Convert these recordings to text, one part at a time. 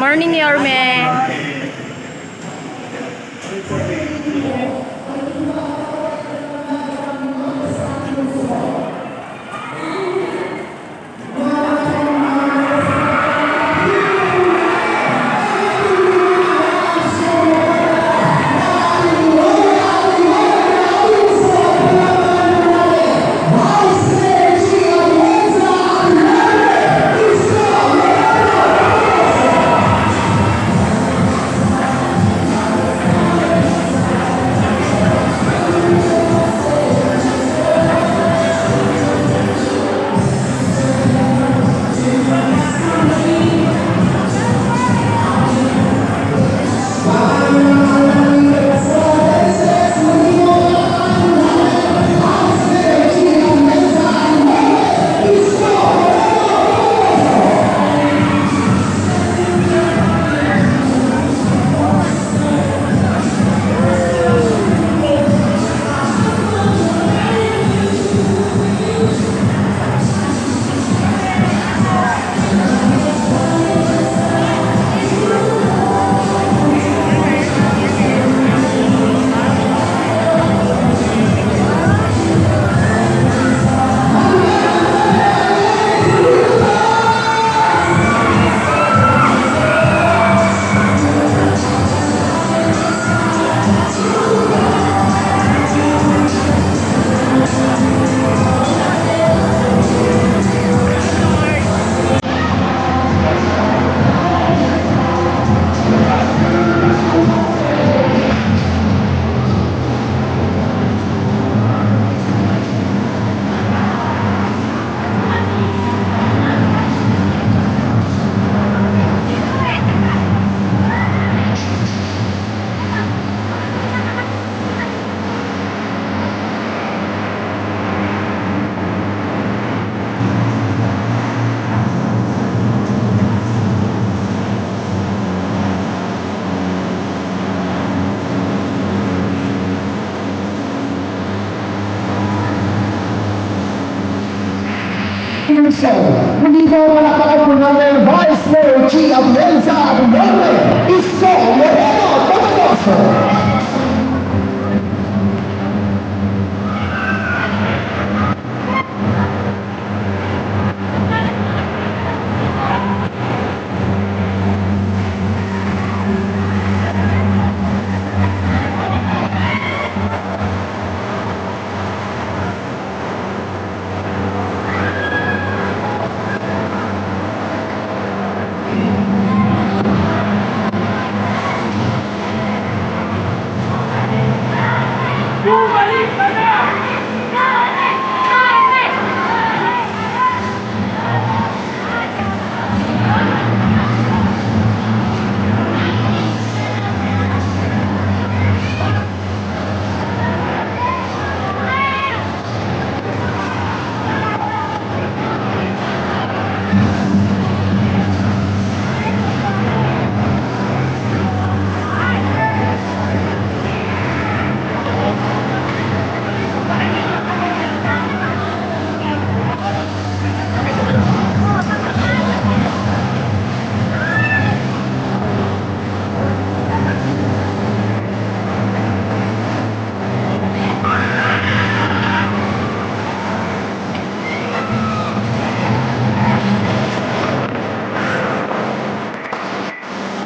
Morning, Yorme. Hindi ko malakad po namin Vice Mayor G. Atienza at Norway Isko Moreno Tomagoso.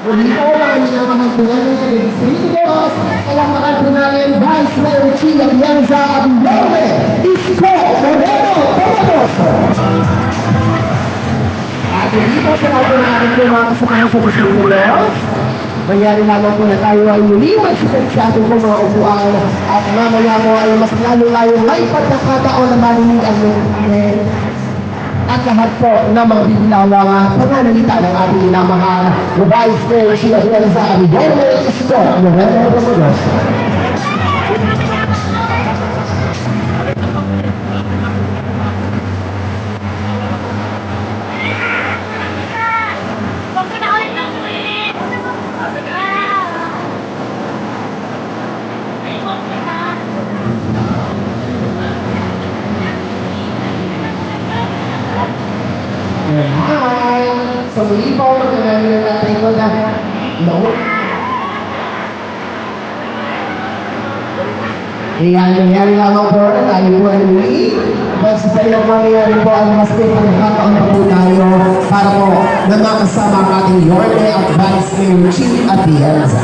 Dito ang mga tuwan sa Distrito Palakpakan po namin Vice Mayor G. Atienza at Norway Isko Moreno Tomagoso. At dito sa ako natin po mga kasamahan sa Distrito mangyari naman po na tayo ay muli magsisit sa ating po mga upuan at mamaya mo ay mas lalo-layo may pagkakataon na marinig ang amen at lahat po ng mga bibinawang pananalita ng ating minamahal na Vice Mayor G. Atienza at Norway Isko Moreno Tomagoso. Hi! So muli po, magandang natin sunod na. No. Iyan, nangyari lamang po na tayo po ay muli. Basta sa iyong mangyari po ang mas pinagkakataon pa po tayo para po na makasama ang ating Yorme at Vice Mayor Chi Atienza.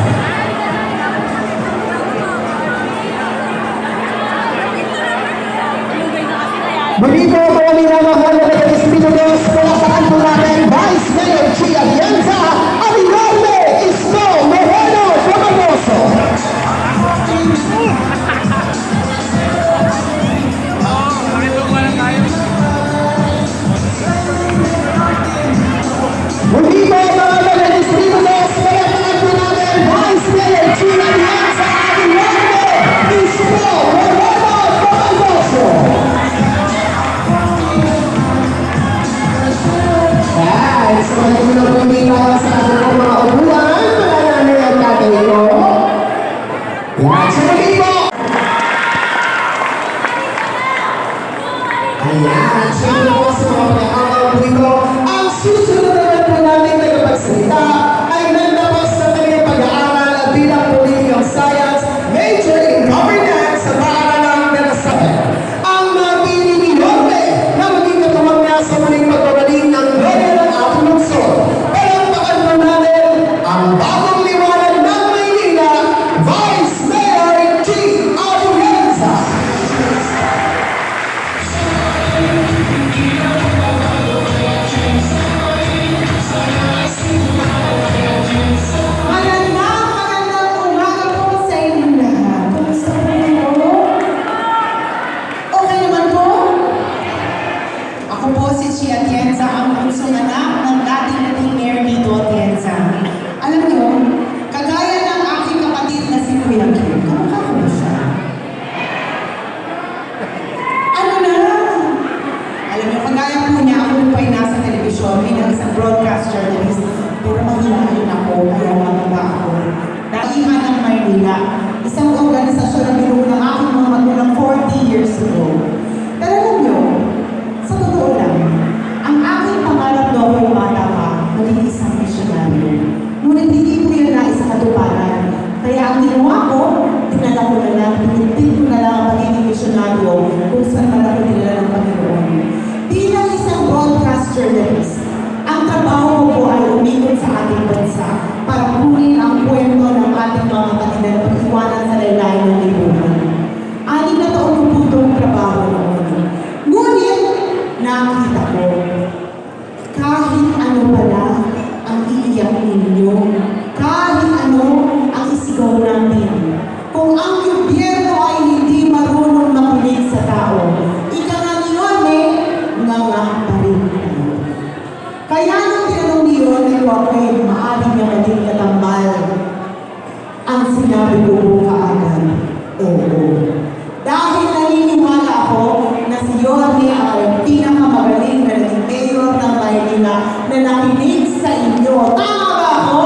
Muli po po kami lamang po na nag-Espiritu Diyos, palapakan po natin Vice Mayor Chi Atienza at Yorme Isko Moreno Pamagoso. Muli po mga nag-Espiritu Diyos, palapakan po natin Vice Mayor Chi Atienza at Yorme Isko Moreno Pamagoso. Guys, kung hindi na pumila sa ating mga upuan, malalami ang tatay ko. Yan, sumuli po! Ayan, sumuli po sa mga pinakakaupuli ko. Ang susunod naman po natin na kapagsalita ay nandapos sa kanyang pag-aaral bilang Political Science, Major in Governance sa paaralang Danasapan. Ang napili ni Yorme na maging katuwang niya sa muling pagbabaling ng Gloria ng ating lungsod. Palampakan po natin ang bagong liwanag ng Maynila, Vice Mayor Chi Atienza. Magandang umaga po sa inyo lahat. Kumusta po kayo? Okay naman po? Ako po si Chi Atienza, ang punsong anak ng dating Mayor Nito Atienza. Alam niyo, kagaya ng aking kapatid na si Kuya Kim, kamukha ko ba siya? Ano na? Alam niyo, kagaya po niya, ako po ay nasa telebisyon bilang isang broadcast journalist. Pero mahihain ako, kaya mababa ako. Naihan ng Maynila, isang organisasyon na binuo ng aking mga magulang 40 years ago. Pero alam niyo, sa totoo lang, ang aking pangarap daw ay bata pa, maging isang misyonaryo. Ngunit hindi ko yan na isang katuparan. Kaya ang ginawa ko, tinala ko na lang, pinipin ko na lang ang pagiging misyonaryo kung saan malaki nila ng Panginoon. Bilang isang broadcast journalist, ang trabaho ko po ay umikot sa ating bansa para kunin ang kwento ng ating mga kapatid na pag-iwanan sa laylayan ng libunan. 6 na taon ko po itong trabaho noon. Ngunit, nakita ko, kahit ano pala ang iiyak ninyo, kahit ano ang isigaw natin, kung ang gobyerno ay hindi marunong makinig sa tao, ika nga ni Yorme, nga pa rin tayo. Kaya nung tinanong ni Yorme ko ako ay maaaring niya maging katambal, ang sinabi ko po kaagad, oo. Dahil naniniwala ako na si Yorme ay pinakamagaling na naging mayor ng Maynila na nakinig sa inyo. Tama ba ako?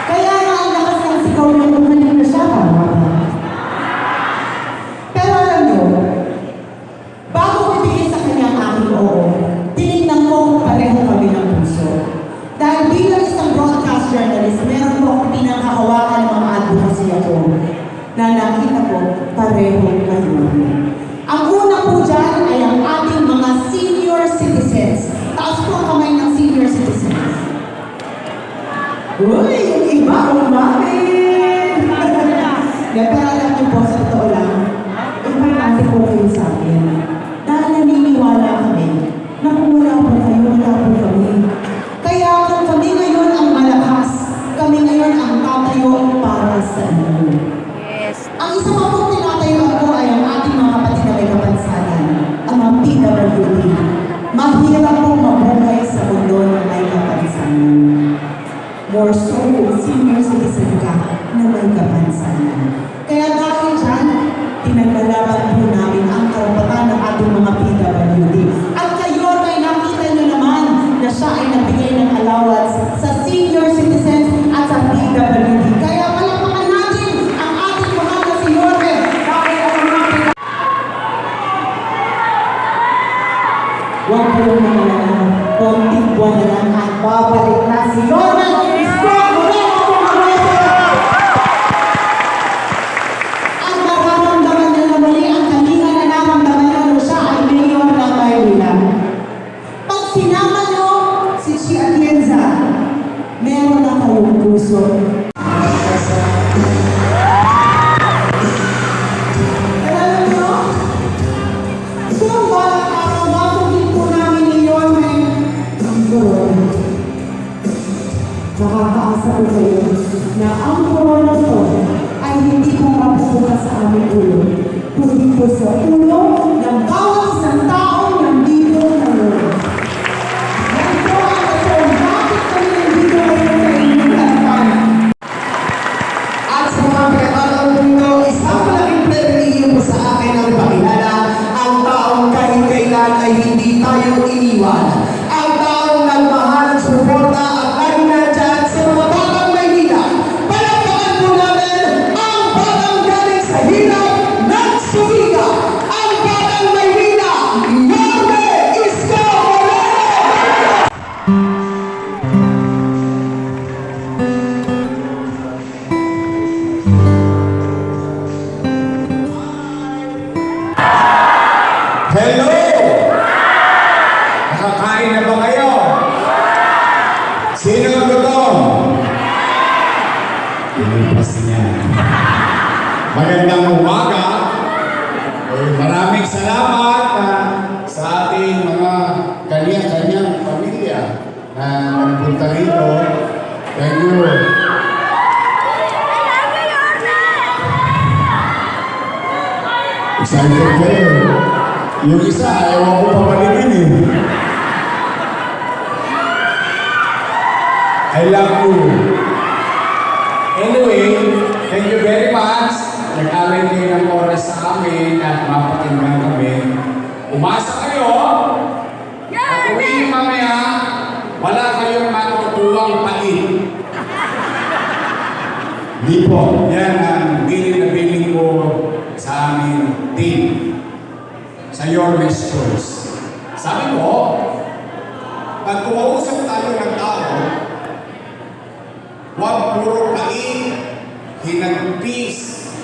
Kaya nga ang lakas ng sigaw niyo kung kanina siya, tama ba? Pero alam niyo, bago ko ibigay sa kanya ang aking oo, tinignan ko kung pareho kami ng puso. Dahil bilang isang broadcast journalist, meron po akong pinanghahawakan ng mga advocacy ako na nakita ko pareho kayo. Ang una po dyan ay ang ating mga senior citizens. Taas po ang kamay ng senior citizens. Uy, yung iba, umamin! Pero alam niyo po, sa totoo lang, importante po kayo sa akin. Dahil naniniwala kami na kung wala po kayo, wala po kami. Kaya kung kami ngayon ang malakas, kami ngayon ang tatayo para sa inyo. Ang isa pa po tinatayo ang kaunting buwan na lang at babalik na si Yorme Isko Moreno Pumarejo. Ang nararamdaman niya na muli ang kanina na naramdaman niya nung siya ay mayor ng Maynila. Pag sinama niyo si Chi Atienza, meron na kayong puso. Alam niyo, kung balang araw matutin po namin ni Yorme ang corona, nakakaasa ko kayo na ang corona po ay hindi po mapupukas sa aming ulo, kundi po sa ulo ng bawat isang taong nandito ngayon. Yan po ang rason bakit kami nandito ngayon sa inyong harapan. At sa mga pagkakataon po ito, isang malaking premyo po sa akin ang pakilala ang taong kahit kailan ay hindi tayo iniwan. Ang taong nagmahal at suporta at lagi nandyan sa mga batang Maynila. Palakpakan po namin ang batang galing sa hirap nagsumiga. Ang batang Maynila, Yorme Isko Moreno! Hello! Nakakain na ba kayo? Sino ang gutom? Pinipas niya. Magandang umaga. Maraming salamat sa ating mga kanya-kanyang pamilya na nagpunta rito. Thank you. Excited kayo. Yung isa, ayaw ko papaligin eh. I love you. Anyway, thank you very much. Nag-alay kayo ng oras sa amin at mapakinggan kami. Umasa kayo. At uwi mamaya, wala kayong matutuwang pait. Di po. Yan ang bilin na bilin ko sa aming team. Sa Yorme's Choice. Sabi ko, pag kumausap tayo ng tao, huwag puro kain, hinagpis,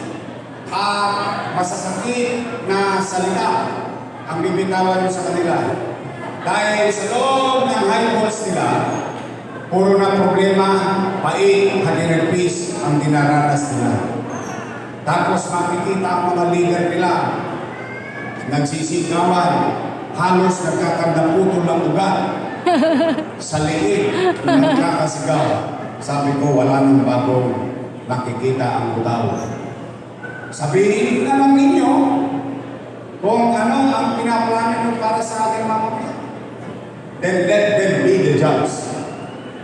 at masasakit na salita ang bibitawan sa kanila. Dahil sa loob ng high halls nila, puro na problema, pait, at hinagpis ang dinaranas nila. Tapos makikita ang mga leader nila, nagsisigawan, halos nagkakandaputol ng ugat sa liig ng nagkakasigaw. Sabi ko, wala nang bagong nakikita ang utaw. Sabihin naman ninyo kung ano ang pinaplano nyo para sa ating mamamayan. Then let them be the judge.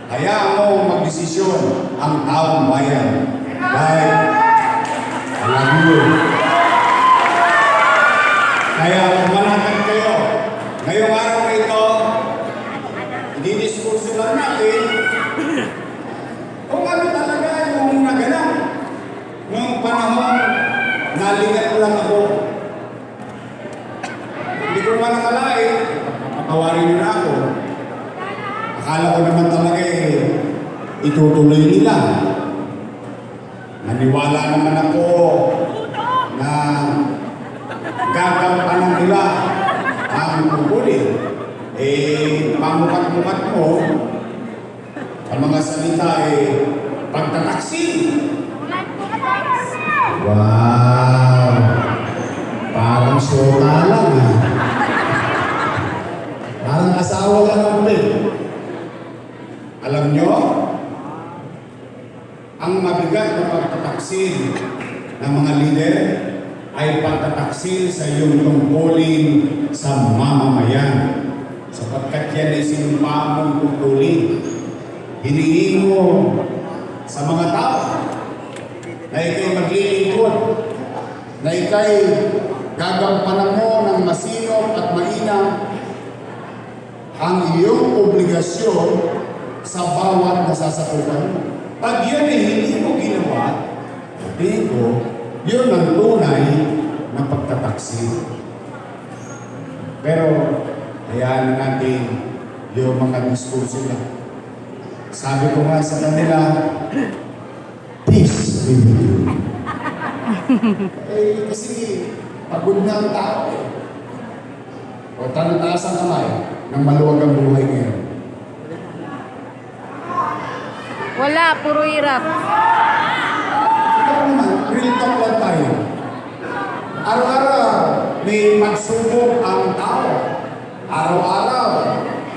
Hayaan mo magdesisyon ang taong bayan. Dahil, alam mo, kaya manatag kayo. Ngayong araw na ito, i-discuss lang natin kung ano talaga yung naganap. Noong panahon, nalingat lang ako. Hindi ko naman nakalain, patawarin nila ako. Akala ko naman talaga itutuloy nila. Naniwala naman ako na gagampanan nila ang tungkulin. Pamukat-mukat mo, ang mga salita pagtataksin. Wow! Parang sota lang Parang asawa lang ang ulit. Alam nyo, ang mabigat na pagtataksin ng mga lider ay pagtataksil sa iyong tungkulin sa mamamayan. Sapagkat yan ay sinumpa mong tungkulin. Hinihingi mo sa mga tao na ikay maglilingkod, na ikay gagampanan mo ng masinop at mainam ang iyong obligasyon sa bawat nasasakupan mo. Pag yun ay hindi mo ginawa, sabihin ko, yun ang tunay na pagtataksil. Pero, hayaan na natin yung mga diskurso na. Sabi ko nga sa kanila, peace be with you. Kasi pagod na ang tao. O taas ang kamay ng maluwag ang buhay ngayon. Wala, puro hirap. Ikaw naman, real talk lang tayo. Araw-araw, may magsubok ang tao. Araw-araw,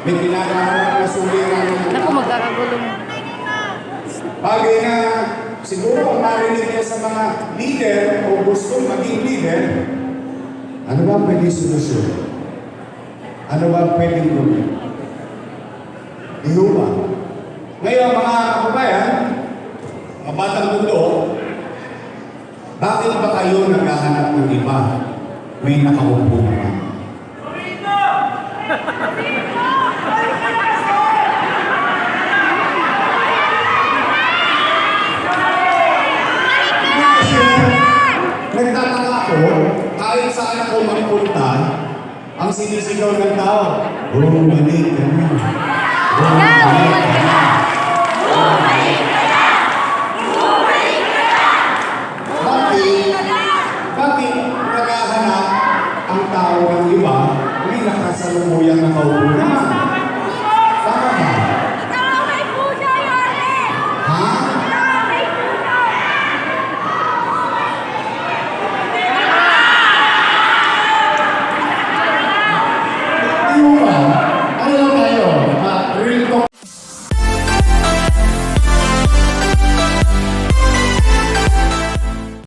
may kinakaharap na suliran ng Naku, tao. magkakagulo. Bagay na siguro kung marinig niya sa mga leader o gusto maging leader, ano ba ang pwedeng solusyon? Ano ba ang pwedeng gawin? Ihuba. Ngayon mga kababayan, mga batang mundo, bakit ba kayo naghahanap ng iba? May nakaupo naman. Kasi nagtataka ako, kahit saan ako magpunta, ang sinisigaw ng tao, bumalik ka na. Bumalik ka na. Bakit naghahanap ang tao ng iba, may nakasalubuyang nakaupo naman?